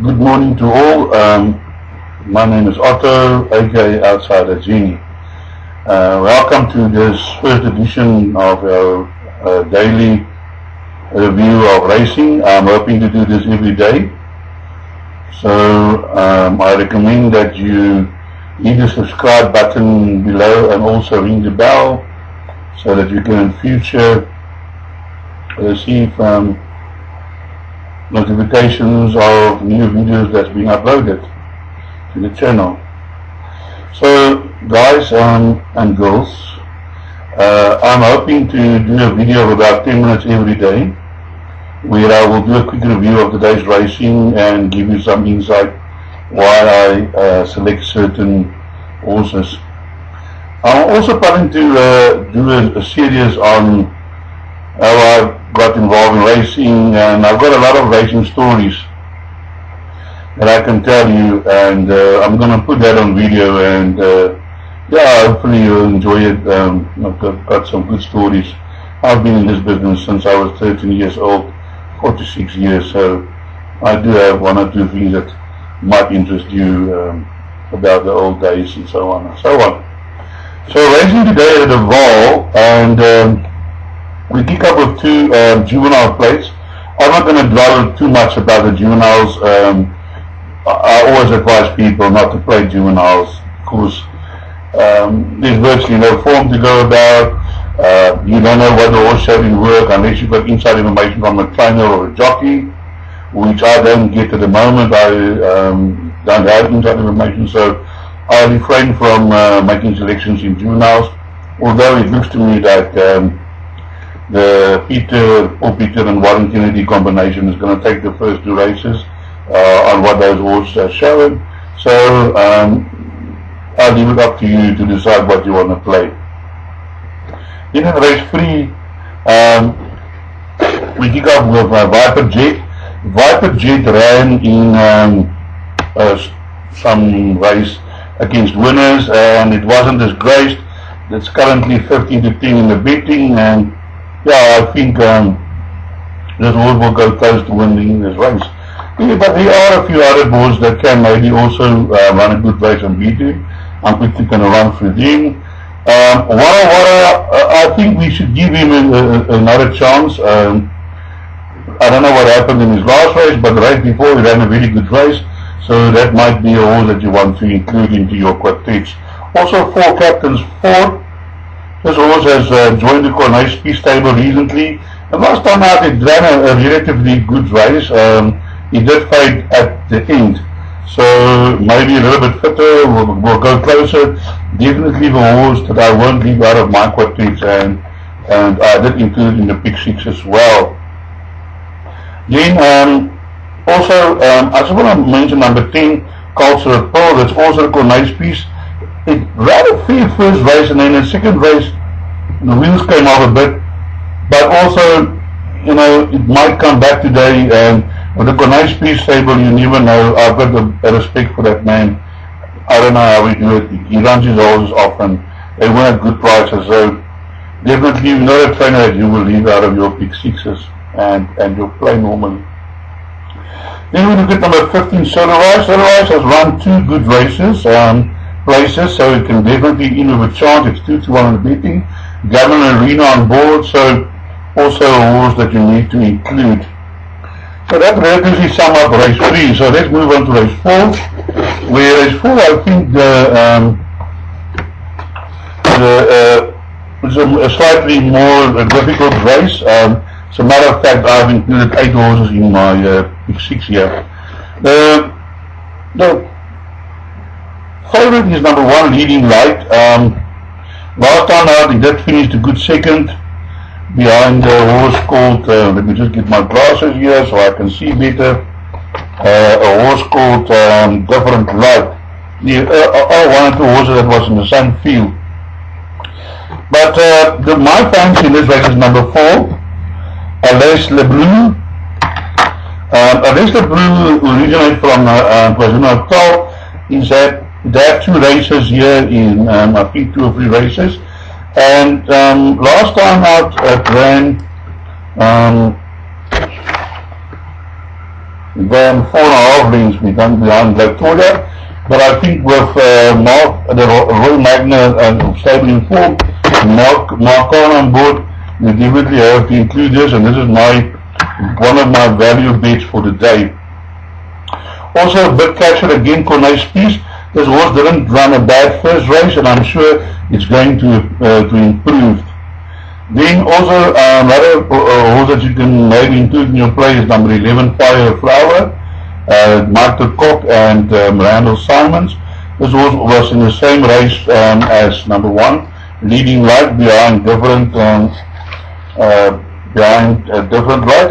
Good morning to all. My name is Otto, aka Outsider Genie. Welcome to this first edition of our daily review of racing. I'm hoping to do this every day. So I recommend that you hit the subscribe button below and also ring the bell so that you can in future receive notifications of new videos that's being uploaded to the channel. So guys and girls, I'm hoping to do a video of about 10 minutes every day where I will do a quick review of today's racing and give you some insight why I select certain horses. I'm also planning to do a series on how I got involved in racing, and I've got a lot of racing stories that I can tell you, and I'm going to put that on video, and yeah, hopefully you'll enjoy it. I've got some good stories. I've been in this business since I was 13 years old, 46 years, so I do have one or two things that might interest you about the old days and so on and so on. So racing today at the Vaal, and we kick up with two juvenile plates. I'm not going to dwell too much about the juveniles. I always advise people not to play juveniles because there's virtually no form to go about. You don't know what the horse showed in work unless you've got inside information from a trainer or a jockey, which I don't get at the moment. I don't have inside information, so I refrain from making selections in juveniles, although it looks to me that the Paul Peter and Warren Kennedy combination is going to take the first two races on what those horses are showing. So I'll leave it up to you to decide what you want to play. In race 3, we kick off with Viper Jet. Viper Jet ran in some race against winners, and it wasn't disgraced. It's currently 15-10 in the betting, and yeah, I think this horse will go close to winning this race. Yeah, but there are a few other bulls that can maybe also run a good race and beat him. I'm quickly going to run through them. I think we should give him another chance. I don't know what happened in his last race, but the race before he ran a really good race, so that might be a horse that you want to include into your quartets. Also, for Captain's Ford. This horse has joined the Cornice stable recently, and last time out it ran a relatively good race. He did fade at the end, so maybe a little bit fitter, will go closer. Definitely the horse that I won't leave out of my quartets, and I did include in the pick 6 as well. Then also I just want to mention number 10, Cultural Pearl. That's also a Cornice piece. It ran a fair first race, and then the second race the wheels came off a bit, but also, you know, it might come back today. And with the Cornice piece stable, you never know. I've got a respect for that man. I don't know how he do it. He runs his horses off, and they win at good prices. So definitely not a trainer that you will leave out of your pick 6s and you'll play normally. Then we look at number 15, Solarrise. Solarrise has run two good races. Places, so it can definitely in with a chance. It's 2-1 on the betting. Gavin Arena on board, so also a horse that you need to include. So that relatively sum up race 3. So let's move on to race 4. Where race 4, I think it's a slightly more difficult race. As a matter of fact, I've included 8 horses in my pick 6 here. The favorite is number 1, Leading Light. Last time out he did finish a good second behind a horse called, let me just get my glasses here so I can see better, a horse called Different Light. One or two horses that was in the same field. But my fancy in this race is number 4, Alès Le Bleu. Alès Le Bleu originates from KwaZulu-Natal. Is that there are 2 races here in, I think 2 or 3 races, and last time out it ran then 4.5 lengths behind Victoria. But I think with Mark, the Royal Magna and stable in form, Mark on board, we definitely have to include this, and this is one of my value bets for the day. Also, a bit catcher again, Cornice Peace. This horse didn't run a bad first race, and I'm sure it's going to improve. Then also another horse that you can maybe include in your play is number 11, Fire Flower. Michael Cock and Randall Simons. This horse was in the same race as number 1, leading light behind different light.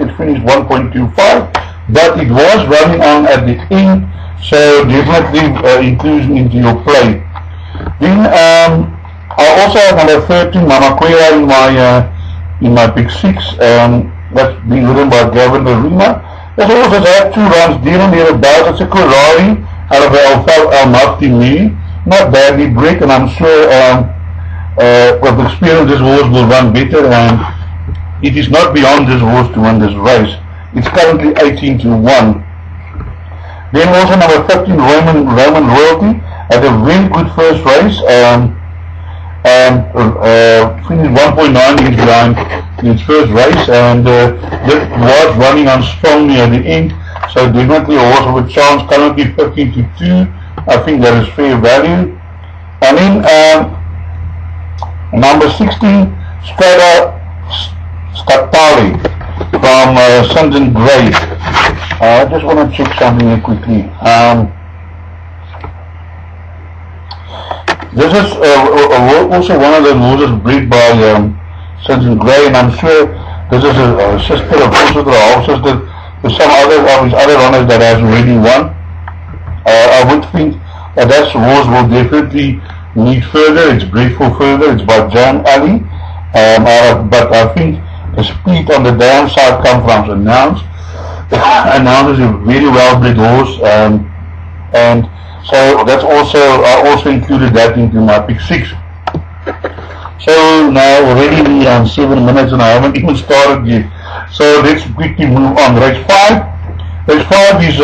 It finished 1.25, but it was running on at the end, so definitely inclusion into your play. Then I also have number 13, Mama Quera in my pick 6. That's being ridden by Gavin Arena. This horse has had 2 runs dealing thereabouts. It's a Ferrari out of Al Martini. Not badly bred, and I'm sure with experience this horse will run better, and it is not beyond this horse to win this race. It's currently 18-1. Then also number 15, Roman Royalty, had a very good first race, finished 1.9 inches behind in its first race, and that was running on strongly at the end, so definitely a horse with a chance. Currently 15-2, I think that is fair value. And then number 16, Scatari from Sons and Grey. I just want to check something here quickly. This is also one of the horses bred by Sons and Grey, and I'm sure this is a sister, of course, or a half sister to some other of his other runners that has already won. I would think that horse will definitely need further. It's bred for further. It's by Jan Alley, but I think the speed on the downside comes from Announce. Announce is a very well bred horse, and so that's also, I also included that into my pick 6. So now already we are 7 minutes and I haven't even started yet. So let's quickly move on. Race 5. Race 5 is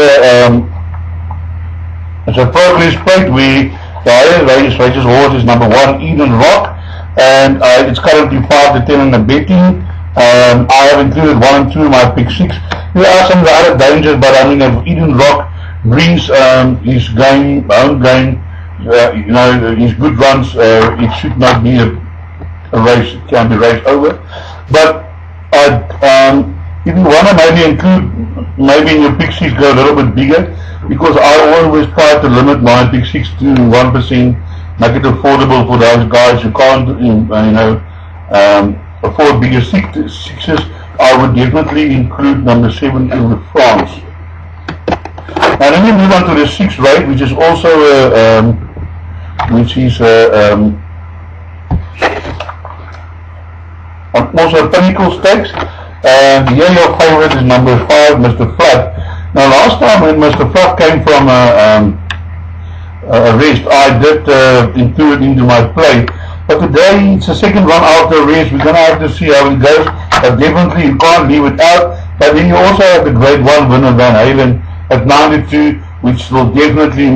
a progress plate where the highest races horse is number 1, Eden Rock, and it's currently 5-10 in the betting. I have included 1 and 2 in my pick 6. There are some other dangers, but I mean if Eden Rock brings his game, home game, his good runs, it should not be a race, it can be raced over. But if you want to maybe include, maybe in your pick 6 go a little bit bigger, because I always try to limit my pick 6 to 1%, make it affordable for those guys who can't, afford bigger sixes. I would definitely include number 7 in the France. Now let me move on to the 6th race, which is also also a Pinnacle Stakes. And here your favorite is number 5, Mr. Flood. Now last time when Mr. Flood came from a rest, I did include it into my play. But today it's the second run after a race. We're going to have to see how it goes. But definitely you can't leave it out. But then you also have the Grade 1 winner Van Halen at 92, which will definitely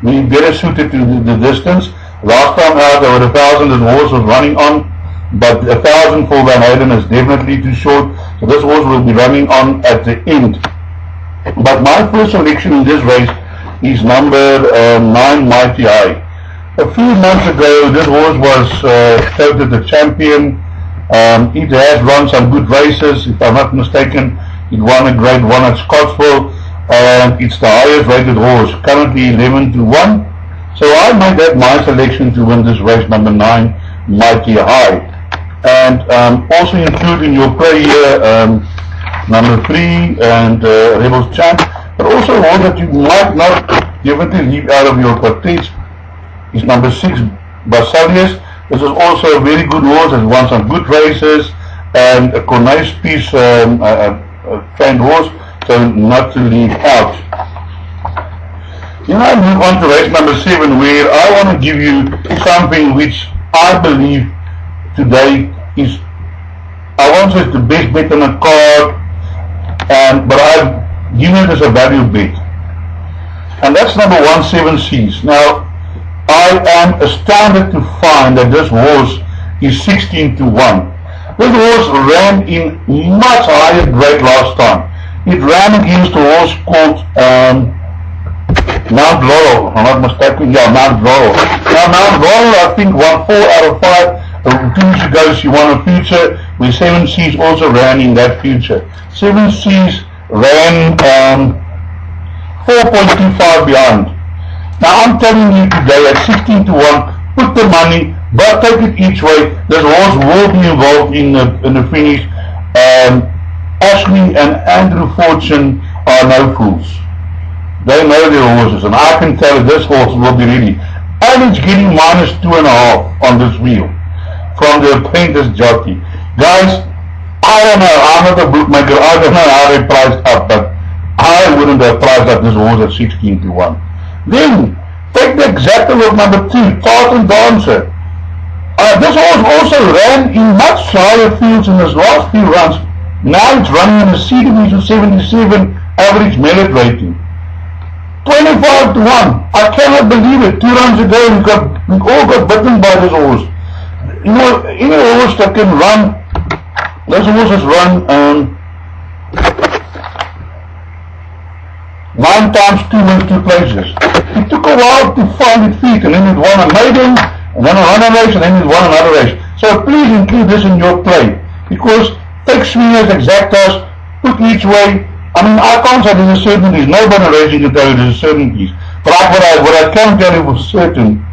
be better suited to the distance. Last time out over 1,000 the horse was running on, but 1,000 for Van Halen is definitely too short, so this horse will be running on at the end. But my first selection in this race is number 9, Mighty High. A few months ago this horse was touted the champion. It has run some good races, if I'm not mistaken. It won a Grade 1 at Scottsville, and it's the highest rated horse, currently 11-1. So I made that my selection to win this race, number 9, Mighty High. And also include in your play here number 3 and Rebels Champ, but also one that you might not definitely leave out of your quartets is number 6, Basilius. This is also a very good horse, has won some good races, and a Cornice Peace trained horse, so not to leave out. I move on to race number 7, where I want to give you something which I believe today is, I won't say it's the best bet on the card, but I've given it as a value bet. And that's number 17Cs. Now, I am astounded to find that this horse is 16-1. This horse ran in much higher grade last time. It ran against a horse called Mount Laurel, if I'm not mistaken. Yeah, Mount Laurel. Now, Mount Laurel, I think, won 4 out of 5. 2 weeks ago, she won a future, where 7Cs also ran in that future. 7Cs ran 4.25 behind. Now, I'm telling you today, at 16-1, put the money, but take it each way. This horse will be involved in the finish. Ashley and Andrew Fortune are no fools. They know their horses, and I can tell you this horse will be ready. And it's getting -2.5 on this wheel from the apprentice jockey. Guys, I don't know. I'm not a bookmaker. I don't know how they priced up, but I wouldn't have priced up this horse at 16-1. Then, take the exacta of number 2, Tartan Dancer. This horse also ran in much higher fields in his last few runs. Now it's running in a C division 77 average merit rating. 25-1. I cannot believe it. 2 runs ago we all got bitten by this horse. You know, any horse that can run, this horse has run 9 times 2 wins 2 places. It took a while to find its feet, and then it won a maiden, and then another race, and then it won another race. So please include this in your play, because take swingers, exactas, put each way. I mean, I can't say there's a certainty. Nobody racing can tell you there's a certainty. But what I can tell you for certain,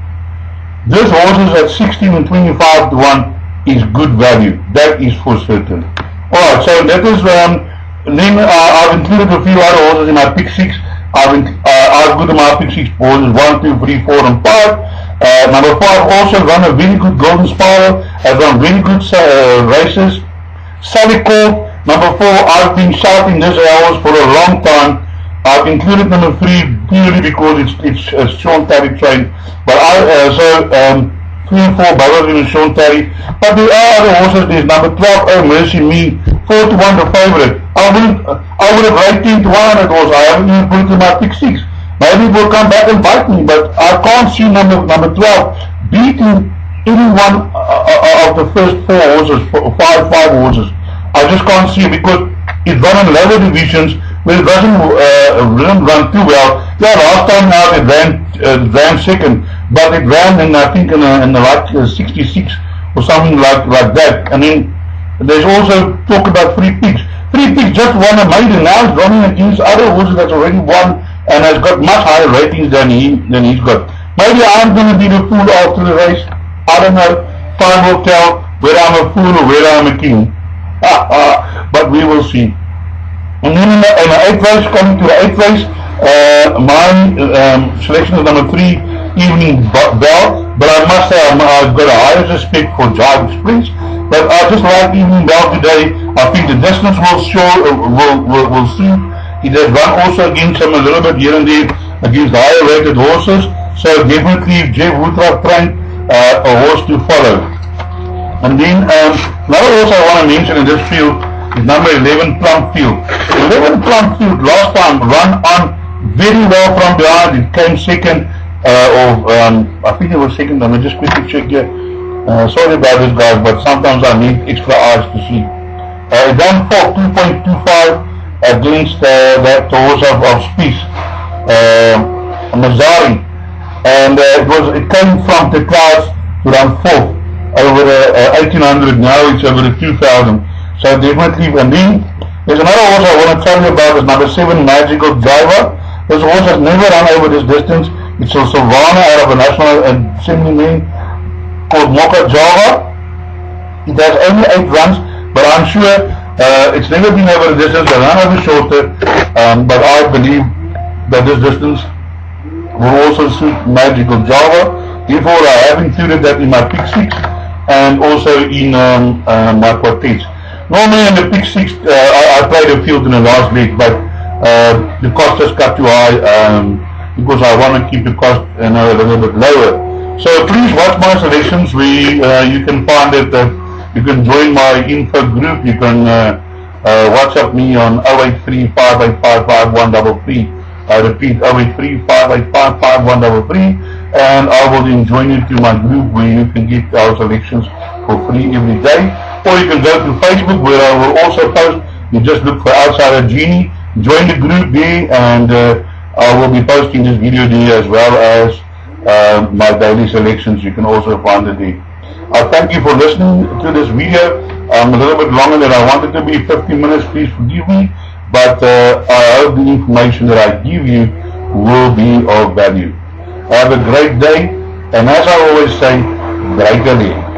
this horses at 16 and 25-1 is good value. That is for certain. Alright, so that is, then I've included a few other horses in my pick 6. I've got my pick 6 horses 1, 2, 3, 4, and 5. Number 5 also run a very good Golden Spiral, has run very good races. Sally Court, number 4, I've been shouting this horse for a long time. I've included number 3 purely because it's Sean Terry trained. But 3 and 4, Bowers and Sean Terry. But there are other horses. There's number 12, Oh Mercy Me, 4-1 the favorite. I would have rated 10-1 on that horse. I haven't even put it in my pick 6. Maybe it will come back and bite me, but I can't see number 12 beating any one of the first 4 horses, 5 horses. I just can't see it because it run in lower divisions where it doesn't run too well. Yeah, last time out it ran second, but it ran in, I think, in the like 66 or something like that. And then there's also talk about Free Pigs. Free Pigs just won a maiden. Now it's running against other horses that's already won and has got much higher ratings than he's got. Maybe I'm going to be the fool after the race. I don't know. Time will tell whether I'm a fool or whether I'm a king. But we will see. And then in the 8th race, coming to the 8th race, my selection is number 3, Evening Bell. But I must say I've got a higher respect for Jive Express. But I just like Evening Bell today. I think the distance will suit. It has run also against some a little bit here and there against higher rated horses. So definitely Jeff Woodruff trained a horse to follow. And then another horse I want to mention in this field is number 11 Plumfield. 11 Plumfield last time run on very well from behind. It came second, I think it was second. Let me just quickly check here. Sorry about this, guys, but sometimes I need extra eyes to see. It ran 2.25 against the horse of Spies, Mazzari, and it came from the clouds to run 4th over 1800. Now it's over the 2000. So definitely. And then there's another horse I want to tell you about. Is number 7 Magical Driver. This horse has never run over this distance. It's a Savannah out of a national assembly name called Mocha Java. It has only 8 runs, but I'm sure it's never been over the distance. They run over shorter, but I believe that this distance will also suit Magical Java. Therefore, I have included that in my pick 6 and also in my quartets. Normally in the pick 6, I played a field in the last leg, but the cost has cut too high because I want to keep the cost a little bit lower. So please watch my selections. You can find it. You can join my info group. You can WhatsApp me on 083-585-5133. I repeat, 083-585-5133, and I will then join you to my group where you can get our selections for free every day. Or you can go to Facebook where I will also post. You just look for Outsider Genie, join the group there, and I will be posting this video there as well as my daily selections. You can also find it there. I thank you for listening to this video. A little bit longer than I wanted to be, 15 minutes, please forgive me. But I hope the information that I give you will be of value. Have a great day, and as I always say, break a leg.